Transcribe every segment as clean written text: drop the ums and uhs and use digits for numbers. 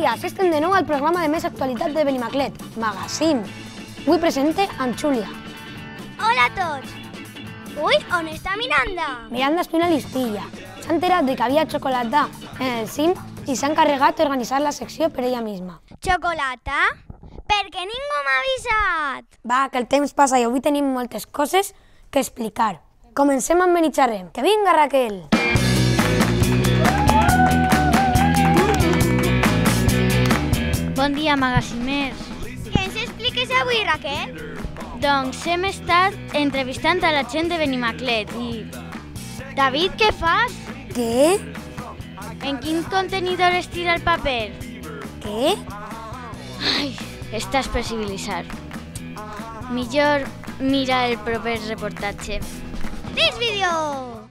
dia, estem de nou al programa de més actualitat de Benimaclet, Magazine. Avui presente amb Xúlia. Hola a tots! Ui, on està Miranda? Miranda és una listilla. S'ha enterat de que havia xocolata en el cim i s'ha encarregat d'organitzar la secció per ella misma. Xocolata? Per què ningú m'ha avisat? Va, que el temps passa i avui tenim moltes coses que explicar. Comencem amb Benitxarrem. Que vinga, Raquel! Bon dia, magaziners. Què ens expliques avui, Raquel? Doncs hem estat entrevistant a la gent de Benimaclet i... David, què fas? Què? En quin contenidor es tira el paper? Què? Ai, estàs per civilitzar. Millor mira el proper reportatge. Dis vídeo!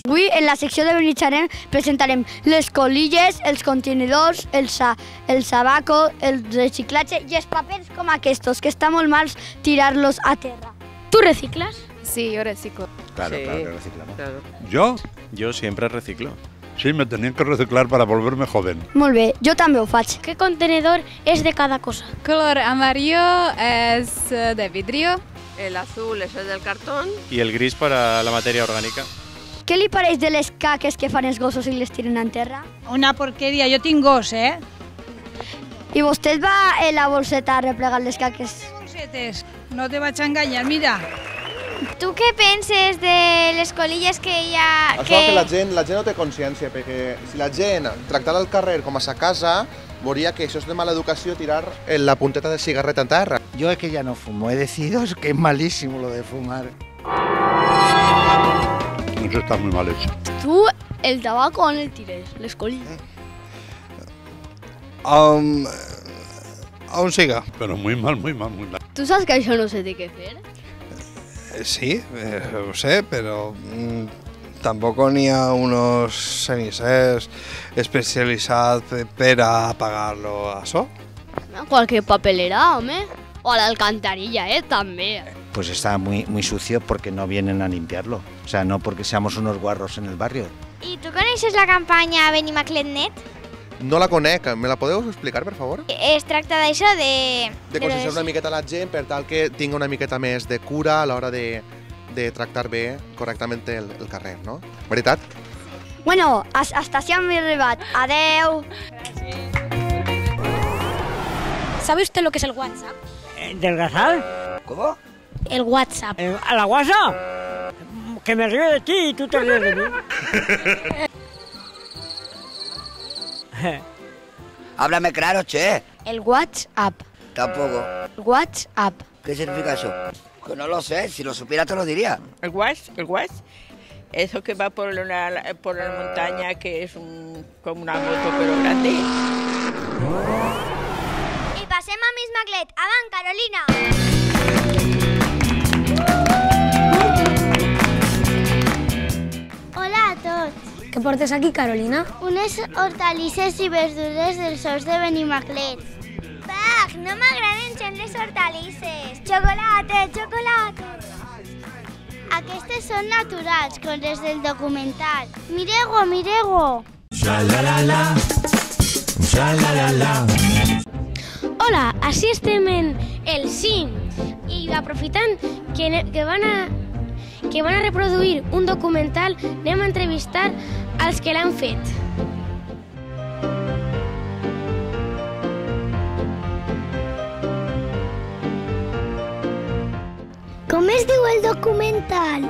Avui, en la secció de Benitxarrem, presentarem les colilles, els contenidors, el sabaco, el reciclatge i els papers com aquests, que està molt mal tirar-los a terra. ¿Tú reciclas? Sí, yo reciclo. Claro, Sí, claro que reciclamos. claro. ¿Yo? Yo siempre reciclo. Sí, me tenían que reciclar para volverme joven. Molt bé, jo també ho faig. ¿Qué contenedor es de cada cosa? Color amarillo es de vidrio. El azul es el del cartón. Y el gris para la materia orgánica. Què li pareix de les caques que fan els gossos i les tiren a terra? Una porqueria, jo tinc gos, eh? I vostè va en la bolseta a replegar les caques? Bolsetes, no te vaig enganyar, mira. Tu què penses de les colilles que hi ha... Això que la gent no té consciència, perquè si la gent tractara el carrer com a sa casa, veuria que això és de mala educació tirar la punteta de cigarret a terra. Yo es que ya no fumo, he decidido que es malísimo lo de fumar. Eso está muy mal hecho. Tu el tabaco on el tires? Les colilles. A un siga. Pero muy mal, muy mal, muy mal. Tu saps que això no se té que fer? Sí, lo sé, pero tampoco ni a unos cenicers especializados para pagarlo a eso. Qualque papelera, home. O a l'alcantarilla, també. Pues está muy sucio porque no vienen a limpiarlo. O sea, no porque seamos unos guarros en el barrio. I tu coneixes la campanya Benimaclet.net? No la conec, me la podeu explicar, per favor? Es tracta d'això de... De conscienciar una miqueta la gent per tal que tingui una miqueta més de cura a l'hora de tractar bé correctament el carrer, no? Veritat? Bueno, hasta així hem arribat. Adeu. ¿Sabe usted lo que es el WhatsApp? ¿Del Gazal? ¿Cómo? El WhatsApp. ¿A la guasa? Que me río de ti y tú te ríes de mí. Háblame claro, che. El WhatsApp. Tampoco. WhatsApp. ¿Qué significa eso? Que no lo sé, si lo supiera te lo diría. El guas, eso que va por la montaña, que es como una moto pero grande. I passem a Miss Maclet. Avant, Carolina! Hola a tots. Què portes aquí, Carolina? Unes hortalisses i verdures dels horts de Benimaclet. Pac, no m'agraden gens les hortalisses. Xocolata, xocolata. Aquestes són naturals, com les del documental. Mireu-ho, mireu-ho. Hola, així estem en el cim i aprofitant que van a reproduir un documental, anem a entrevistar als que l'han fet. Com es diu el documental?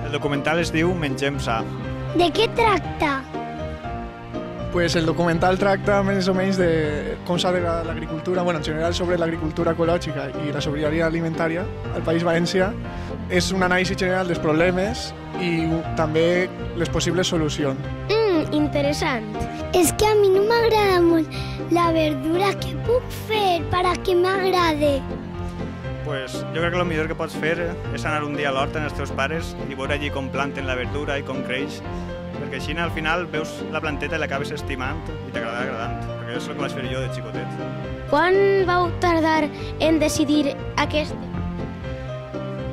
El documental es diu Mengem Sa. De què tracta? Pues el documental tracta més o menys de com s'ha de l'agricultura, bueno, en general sobre l'agricultura ecològica i la sobirania alimentària al País Valencià. És un anàlisi general dels problemes i també les possibles solucions. Interessant. És que a mi no m'agrada molt la verdura. Què puc fer per a que m'agrade? Pues jo crec que el millor que pots fer és anar un dia a l'hort amb els teus pares i veure allí com planten la verdura i com creix, perquè així al final veus la planteta i l'acabes estimant i t'agradarà agradant, perquè és el que vaig fer jo de xicotet. Quan vau tardar en decidir aquest?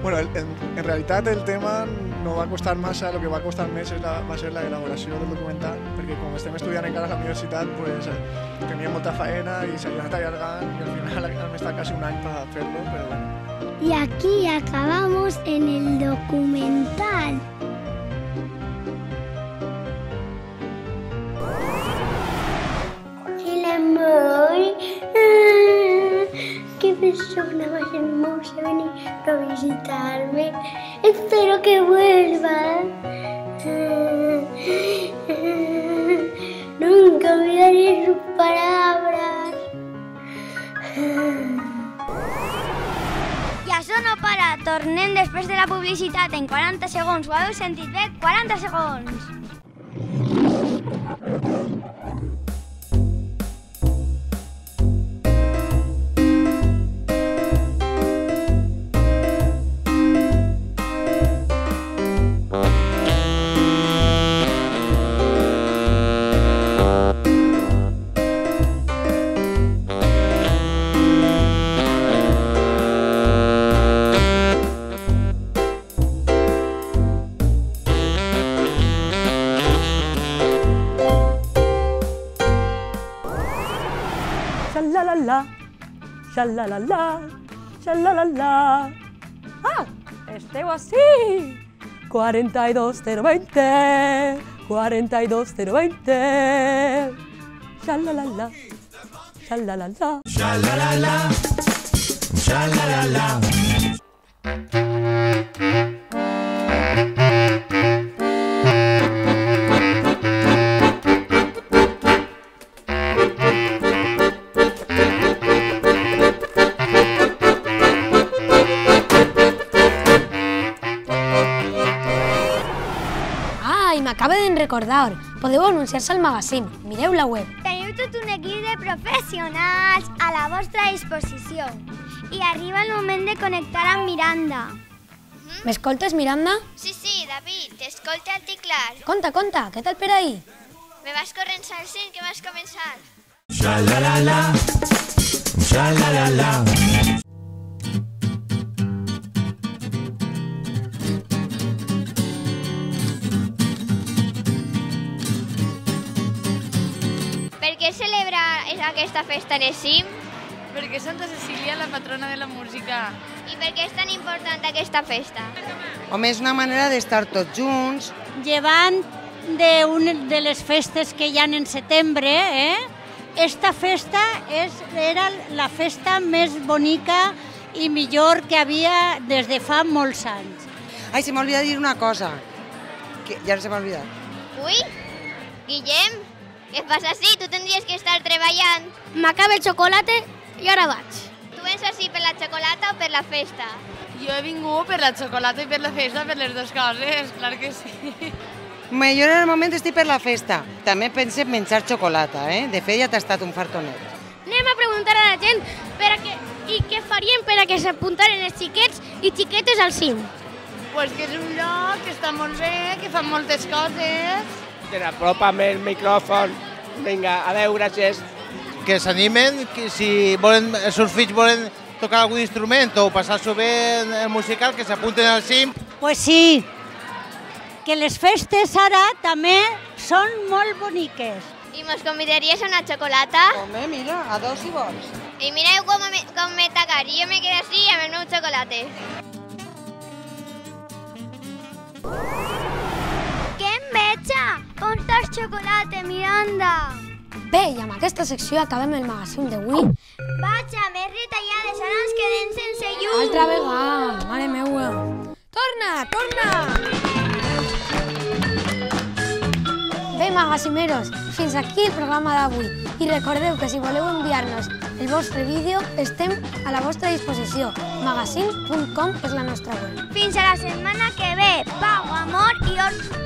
Bueno, en realitat el tema no va costar massa, el que va costar més va ser l'elaboració del documental, perquè com estem estudiant encara a la universitat, pues, teníem molta faena i s'havia anat allargant i al final hem estat quasi un any per fer-lo, però bueno. Y aquí acabamos en el documental. El amor. Qué persona más hermosa venir a visitarme. Espero que vuelvan. Nunca olvidaré sus palabras. I això no para. Tornem després de la publicitat en 40 segons. Ho heu sentit bé? 40 segons. Xa-la-la-la, xa-la-la-la, xa-la-la-la. Ah, esteu així! 42020, 42020. Xa-la-la-la, xa-la-la-la. Xa-la-la-la, xa-la-la-la. M'acaba de recordar, podeu anunciar-se al magazín, mireu la web. Teniu tot un equip de professionals a la vostra disposició. I arriba el moment de connectar amb Miranda. M'escoltes, Miranda? Sí, David, t'escolta alti clar. Conta, què tal per ahí? Me vas corrent salsint, que vas començar. Xa-la-la-la, xa-la-la-la. Per què celebra aquesta festa en el cim? Perquè Santa Cecília, la patrona de la música. I per què és tan important aquesta festa? Home, és una manera d'estar tots junts. Llevant de les festes que hi ha en setembre, esta festa era la festa més bonica i millor que havia des de fa molts anys. Ai, se m'ha oblidat dir una cosa, que ja se m'ha oblidat. Ui, Guillem, què passa així? Tu tindries que estar treballant. M'acaba el xocolate i ara vaig. Tu vens així per la xocolata o per la festa? Jo he vingut per la xocolata i per la festa, per les dues coses, clar que sí. Jo en el moment estic per la festa. També pensé menjar xocolata, De fet, ja t'ha estat un fartonet. Anem a preguntar a la gent què farien per a que s'apuntaren els xiquets i xiquetes al cim. Pues que és un lloc que està molt bé, que fan moltes coses. Que n'apropa'm el micròfon. Vinga, adeu, gràcies. Que s'animen, que si els seus fills volen tocar algun instrument o passar-s'ho bé en el musical, que s'apunten al cim. Pues sí, que les festes ara també són molt boniques. I mos convidaries a una xocolata? Home, mira, a dos si vols. I mireu com me tacar, jo me quedo així amb el meu xocolate. Que enveja! On està el xocolate, Miranda? Bé, i amb aquesta secció acabem el magazín d'avui. Vaja, més retallades, ara ens quedem sense llum. Altra vegada, mare meua. Torna! Bé, magazimeros, fins aquí el programa d'avui. I recordeu que si voleu enviar-nos el vostre vídeo, estem a la vostra disposició. magazine.com és la nostra web. Fins a la setmana que ve. Pau, amor i horts urbans.